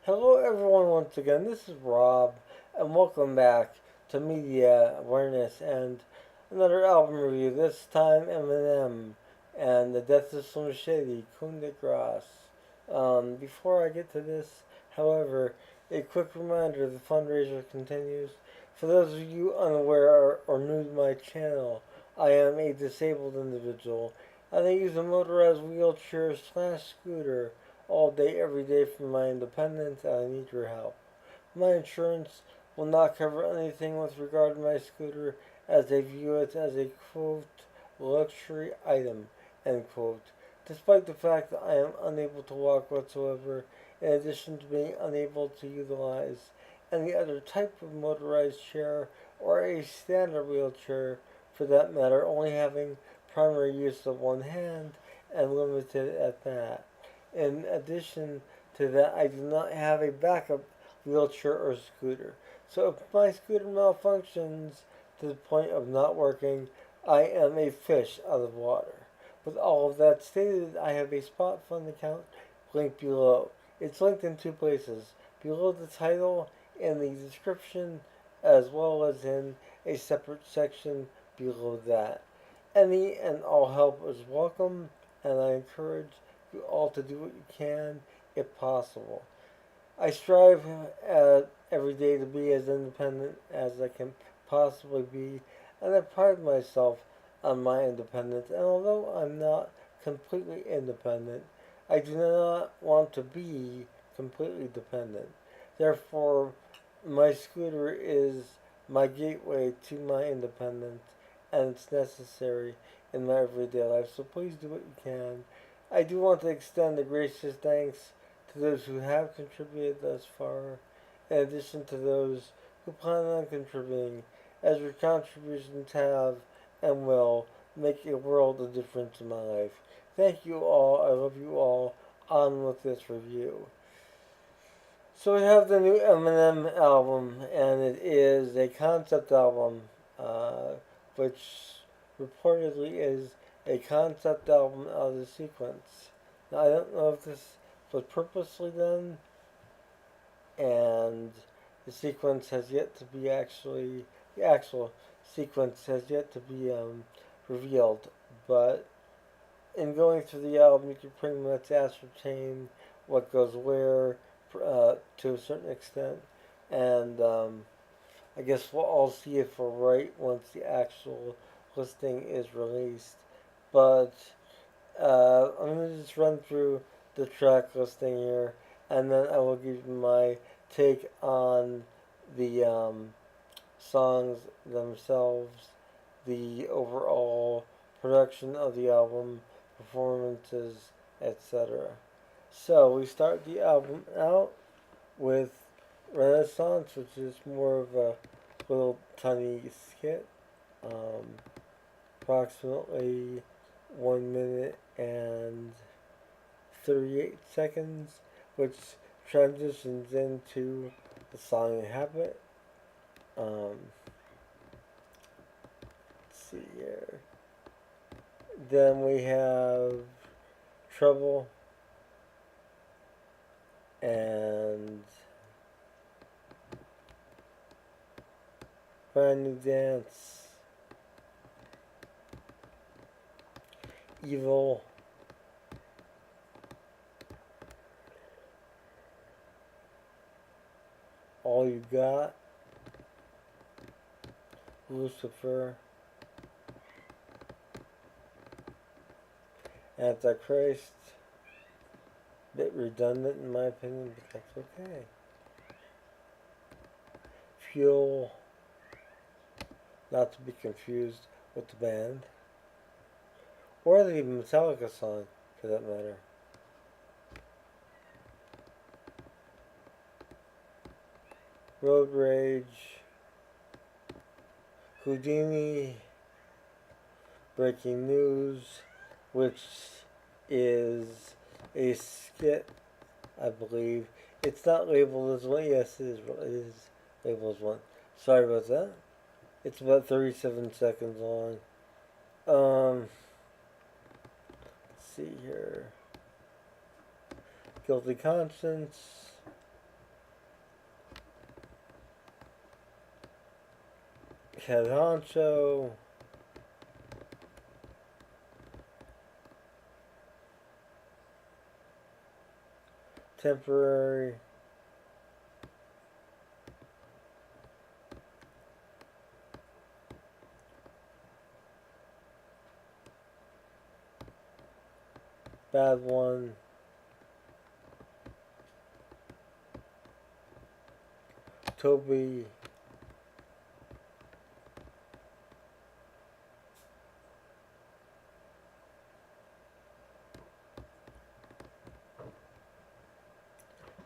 Hello, everyone, once again. This is Rob, and welcome back to Media Awareness and another album review. This time, Eminem and the Death of Shady, Coup De Grâce. Before I get to this, however, a quick reminder the fundraiser continues. For those of you unaware or new to my channel, I am a disabled individual, and I use a motorized wheelchair slash scooter all day, every day for my independence, and I need your help. My insurance will not cover anything with regard to my scooter, as they view it as a quote luxury item end quote. Despite the fact that I am unable to walk whatsoever, in addition to being unable to utilize any other type of motorized chair or a standard wheelchair for that matter, only having primary use of one hand and limited at that. In addition to that, I do not have a backup wheelchair or scooter. So if my scooter malfunctions to the point of not working, I am a fish out of water. With all of that stated, I have a spot fund account linked below. It's linked in two places, below the title and the description, as well as in a separate section below that. Any and all help is welcome, and I encourage you all to do what you can if possible. I strive every day to be as independent as I can possibly be, and I pride myself on my independence. And although I'm not completely independent, I do not want to be completely dependent. Therefore, my scooter is my gateway to my independence, and it's necessary in my everyday life. So please do what you can. I do want to extend a gracious thanks to those who have contributed thus far, in addition to those who plan on contributing, as your contributions have and will make a world of difference in my life. Thank you all. I love you all. On with this review. So we have the new Eminem album, and it is a concept album, uh, which reportedly is a concept album out of the sequence. Now I don't know if this was purposely done, and the actual sequence has yet to be revealed. But in going through the album, you can pretty much ascertain what goes where to a certain extent, and I guess we'll all see if we're right once the actual listing is released. But I'm going to just run through the track listing here, and then I will give you my take on the songs themselves, the overall production of the album, performances, etc. So we start the album out with Renaissance, which is more of a little tiny skit, um, approximately 1 minute and 38 seconds, which transitions into the song Habit. Let's see here. Then we have Trouble and Brand New Dance, Evil, All You Got, Lucifer, Antichrist. Bit redundant in my opinion, but that's okay. Fuel, not to be confused with the band, or the Metallica song for that matter. Road Rage, Houdini, Breaking News, which is a skit, I believe. It's not labeled as one. Yes, it is. It is labeled as one. Sorry about that. It's about 37 seconds long. Let's see here. Guilty Conscience, Head Honcho, Temporary, Bad One, Toby,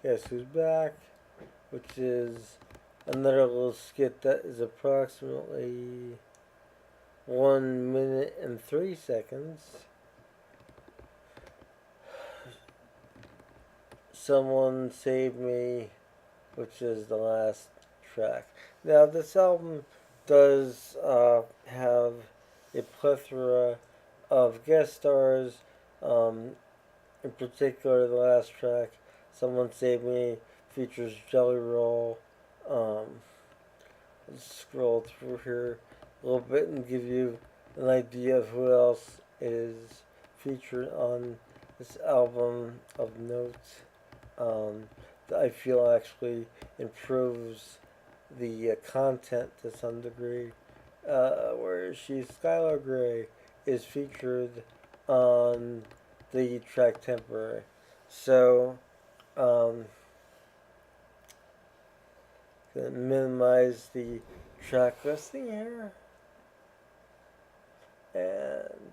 Guess Who's Back, which is another little skit that is approximately 1 minute and 3 seconds. Someone Save Me, which is the last track. Now, this album does have a plethora of guest stars. In particular, the last track, Someone Save Me, features Jelly Roll. Let's scroll through here a little bit and give you an idea of who else is featured on this album of note, that I feel actually improves the content to some degree. Where Skylar Grey is featured on the track Temporary. So, gonna minimize the track listing here. And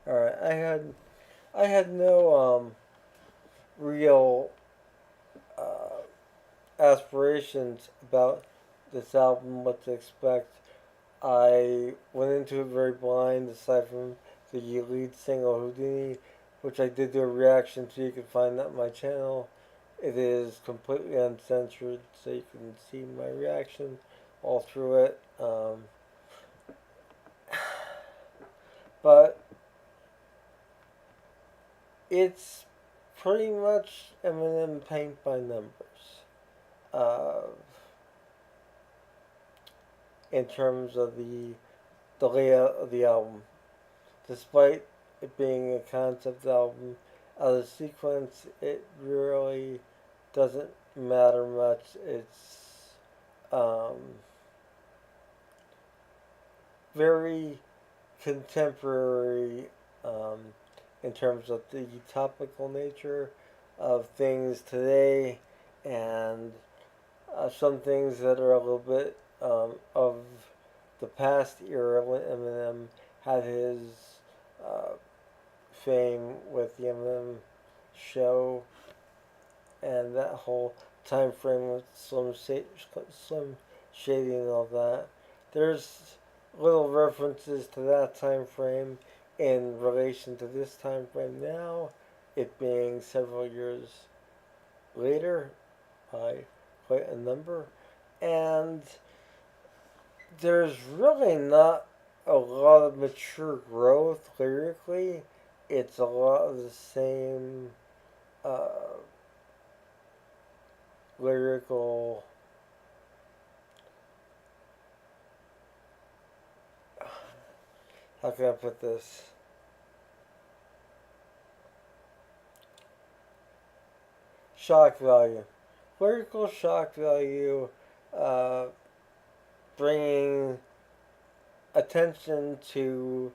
alright, I had no real aspirations about this album, what to expect. I went into it very blind, aside from the lead single Houdini, which I did do a reaction to. You can find that on my channel. It is completely uncensored, so you can see my reaction all through it. But it's pretty much Eminem paint by numbers. Uh, in terms of the layout of the album. Despite it being a concept album, out of sequence, it really doesn't matter much. It's very contemporary, in terms of the topical nature of things today, and some things that are a little bit of the past era when Eminem had his uh, fame with the Eminem Show and that whole time frame with Slim Shady and all that. There's little references to that time frame in relation to this time frame now, it being several years later by quite a number. And there's really not a lot of mature growth lyrically. It's a lot of the same uh, lyrical. How can I put this? Shock value. Lyrical shock value, uh, bringing attention to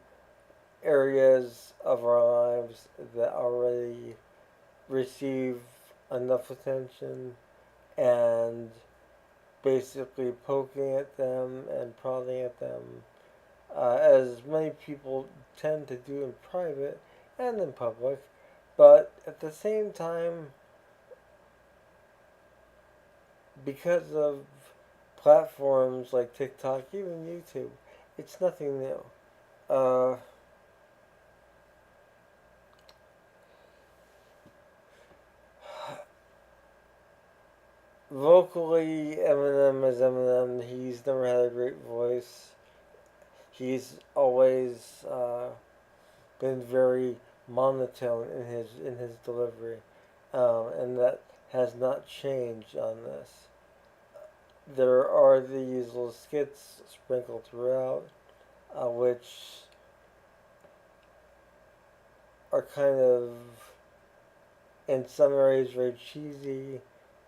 areas of our lives that already receive enough attention, and basically poking at them and prodding at them, as many people tend to do in private and in public, but at the same time, because of platforms like TikTok, even YouTube, it's nothing new. Uh, Vocally, Eminem is Eminem. He's never had a great voice. He's always been very monotone in his delivery, and that has not changed on this. there are these little skits sprinkled throughout, which are kind of, in some areas, very cheesy,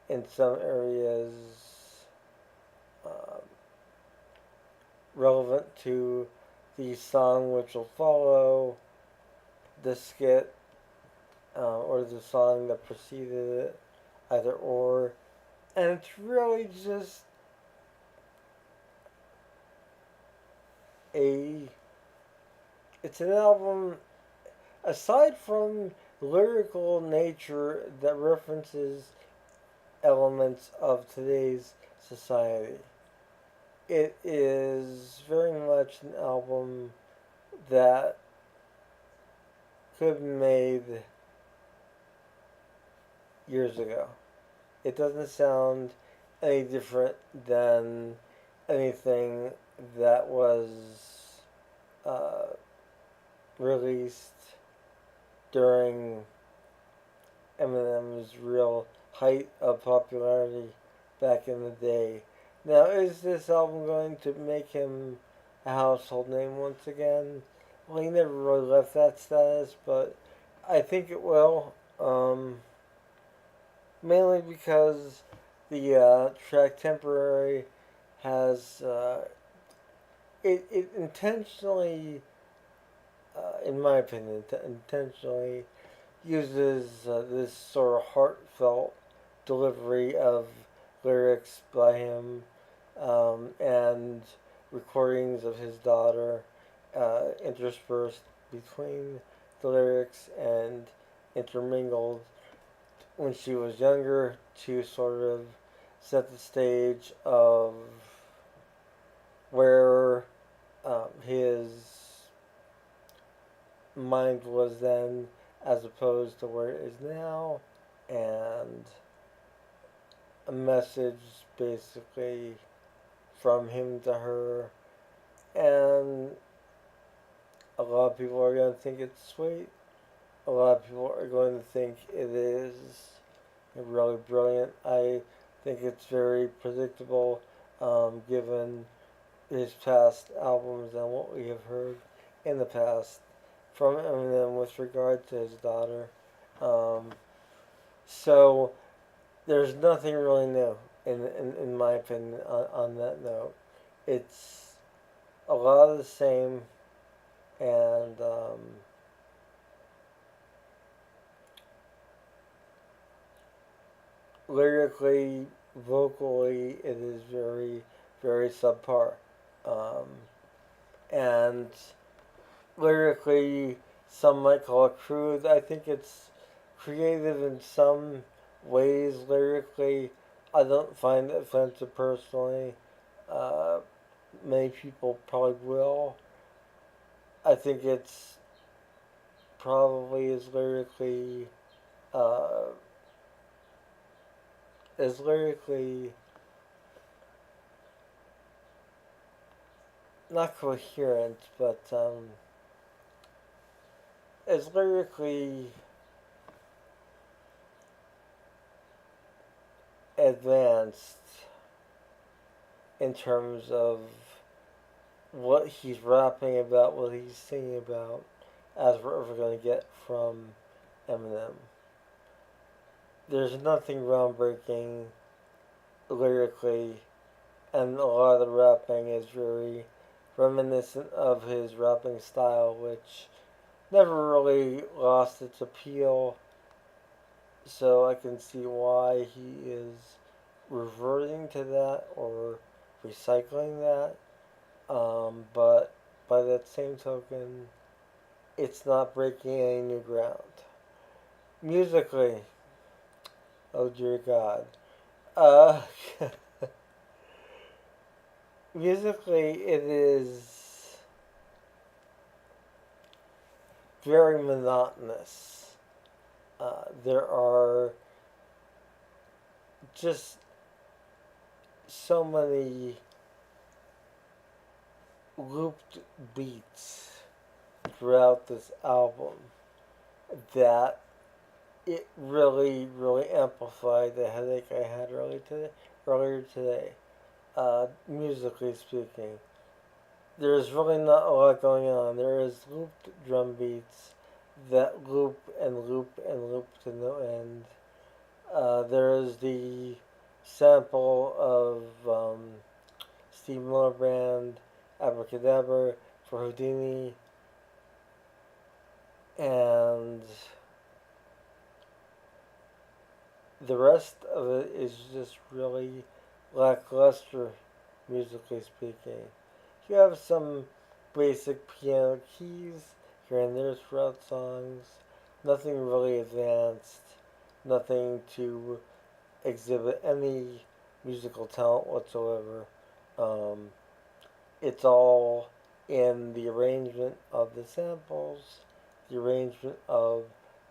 in some areas, um, relevant to the song which will follow the skit, or the song that preceded it, either or. And it's really just a. It's an album, aside from lyrical nature that references elements of today's society. It is very much an album that could have been made years ago. It doesn't sound any different than anything that was uh, released during Eminem's real height of popularity back in the day. Now, is this album going to make him a household name once again? Well, he never really left that status, but I think it will. Mainly because the track Temporary has, it intentionally, in my opinion, intentionally uses this sort of heartfelt delivery of lyrics by him, and recordings of his daughter, interspersed between the lyrics and intermingled when she was younger, to sort of set the stage of where his mind was then as opposed to where it is now, and a message basically from him to her. And a lot of people are going to think it's sweet. A lot of people are going to think it is really brilliant. I think it's very predictable, given his past albums and what we have heard in the past from Eminem with regard to his daughter. Um, so there's nothing really new, in my opinion, on that note. It's a lot of the same, and lyrically, vocally, it is very, very subpar. Um, and lyrically, some might call it crude. I think it's creative in some ways lyrically. I don't find it offensive personally. Uh, Many people probably will. I think probably uh, is lyrically not coherent, but is lyrically advanced in terms of what he's rapping about, what he's singing about, as we're ever going to get from Eminem. There's nothing groundbreaking lyrically, and a lot of the rapping is very reminiscent of his rapping style, which never really lost its appeal. So I can see why he is reverting to that or recycling that. But by that same token, it's not breaking any new ground. Musically, oh dear God. Uh, Musically, it is very monotonous. There are just so many looped beats throughout this album that it really, really amplified the headache I had earlier today. musically speaking. There's really not a lot going on. There is looped drum beats that loop and loop and loop to no end. There is the sample of Steve Miller Band, Abracadabra for Houdini, and the rest of it is just really lackluster, musically speaking. You have some basic piano keys here and there throughout songs, nothing really advanced, nothing to exhibit any musical talent whatsoever. Um, it's all in the arrangement of the samples, the arrangement of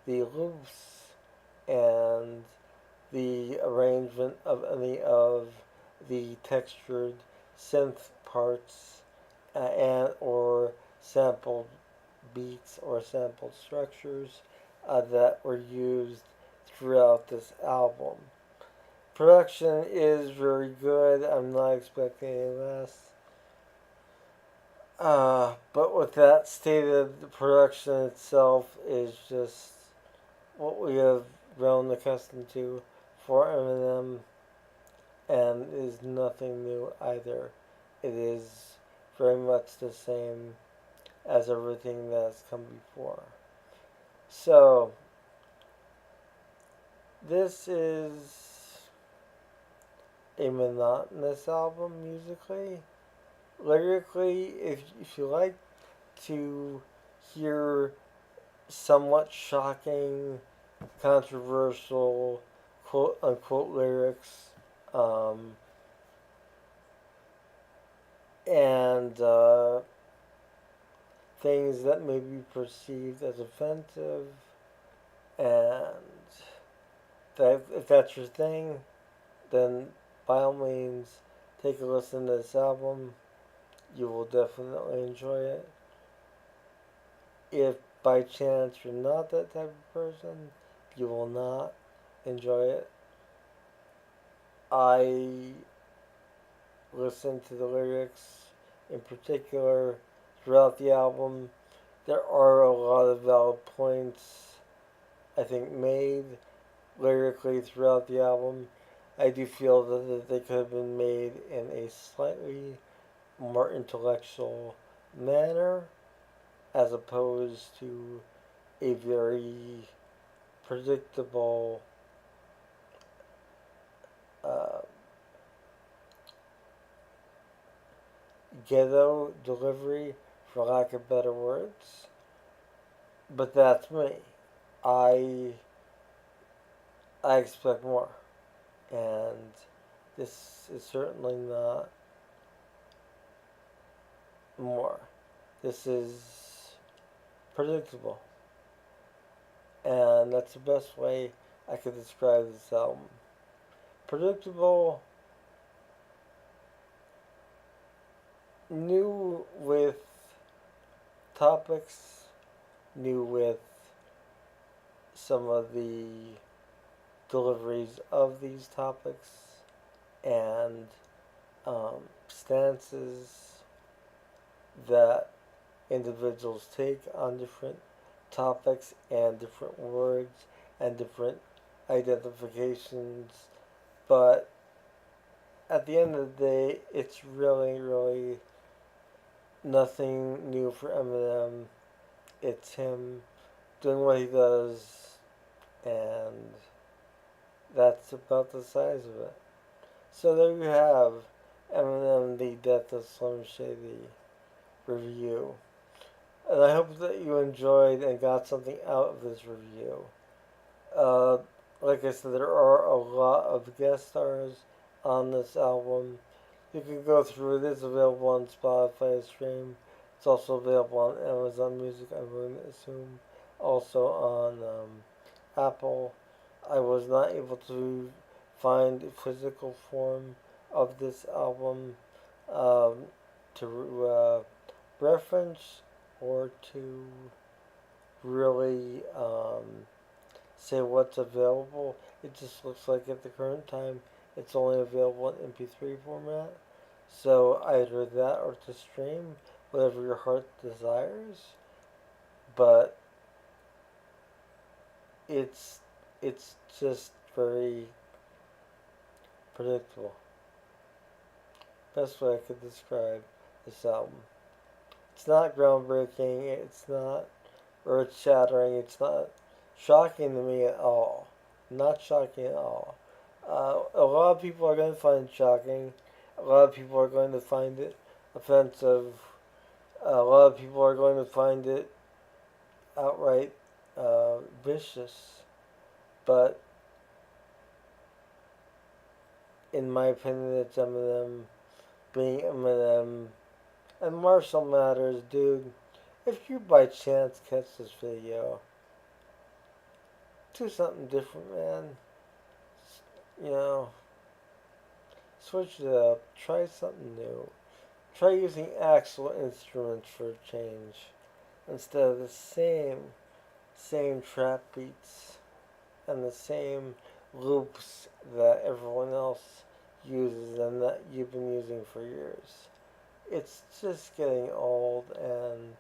the loops, and the arrangement of any of the textured synth parts and or sampled beats or sampled structures that were used throughout this album. Production is very good. I'm not expecting any less. But with that stated, the production itself is just what we have grown accustomed to for Eminem, and is nothing new either. It is very much the same as everything that has come before. So, this is a monotonous album musically. Lyrically, if you like to hear somewhat shocking, controversial, quote unquote lyrics, um, and things that may be perceived as offensive, and that if that's your thing, then by all means take a listen to this album. You will definitely enjoy it. If by chance you're not that type of person, you will not enjoy it. I listen to the lyrics in particular throughout the album. There are a lot of valid points, I think, made lyrically throughout the album. I do feel that they could have been made in a slightly more intellectual manner as opposed to a very predictable uh, ghetto delivery, for lack of better words. But that's me. I I expect more, and this is certainly not more. This is predictable, and that's the best way I could describe this album. Predictable, new with topics, new with some of the deliveries of these topics, and stances that individuals take on different topics and different words and different identifications. But at the end of the day, it's really, really nothing new for Eminem. It's him doing what he does, and that's about the size of it. So there you have Eminem, The Death of Slim Shady review. And I hope that you enjoyed and got something out of this review. Uh, like I said, there are a lot of guest stars on this album. You can go through it. It's available on Spotify stream. It's also available on Amazon Music, I'm going to assume. Also on Apple. I was not able to find a physical form of this album to reference or to really say what's available. It just looks like at the current time it's only available in MP3 format. So either that or to stream, whatever your heart desires. But it's it's just very predictable. Best way I could describe this album. It's not groundbreaking. It's not earth shattering. It's not shocking to me at all. Not shocking at all. A lot of people are going to find it shocking. A lot of people are going to find it offensive. A lot of people are going to find it outright vicious. But in my opinion, it's Eminem being Eminem. And Marshall Matters, dude. If you by chance catch this video, do something different, man. You know, switch it up. Try something new. Try using actual instruments for a change instead of the same trap beats and the same loops that everyone else uses and that you've been using for years. It's just getting old and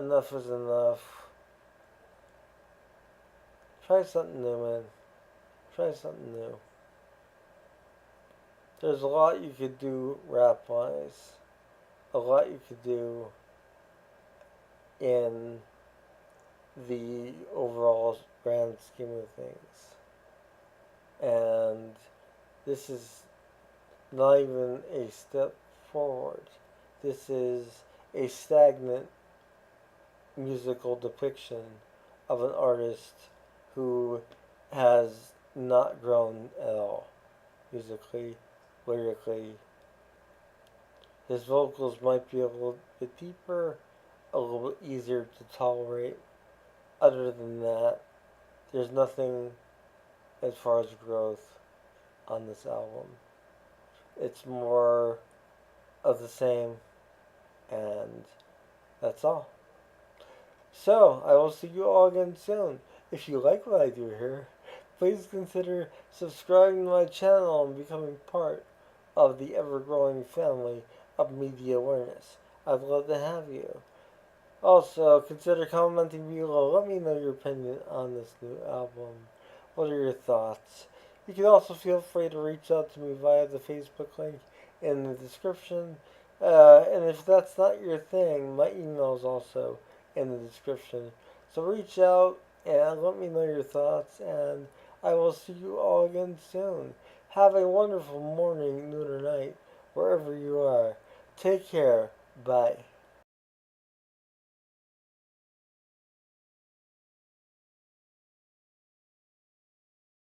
enough is enough. Try something new, man. Try something new. There's a lot you could do rap wise. A lot you could do in the overall grand scheme of things. And this is not even a step forward. This is a stagnant musical depiction of an artist who has not grown at all musically, lyrically. His vocals might be a little bit deeper, a little bit easier to tolerate. Other than that, there's nothing as far as growth on this album. It's more of the same, and that's all. So, I will see you all again soon. If you like what I do here, please consider subscribing to my channel and becoming part of the ever-growing family of media awareness. I'd love to have you. Also, consider commenting below. Let me know your opinion on this new album. What are your thoughts? You can also feel free to reach out to me via the Facebook link in the description. And if that's not your thing, my email is also in the description. So reach out and let me know your thoughts, and I will see you all again soon. Have a wonderful morning, noon, or night, wherever you are. Take care. Bye.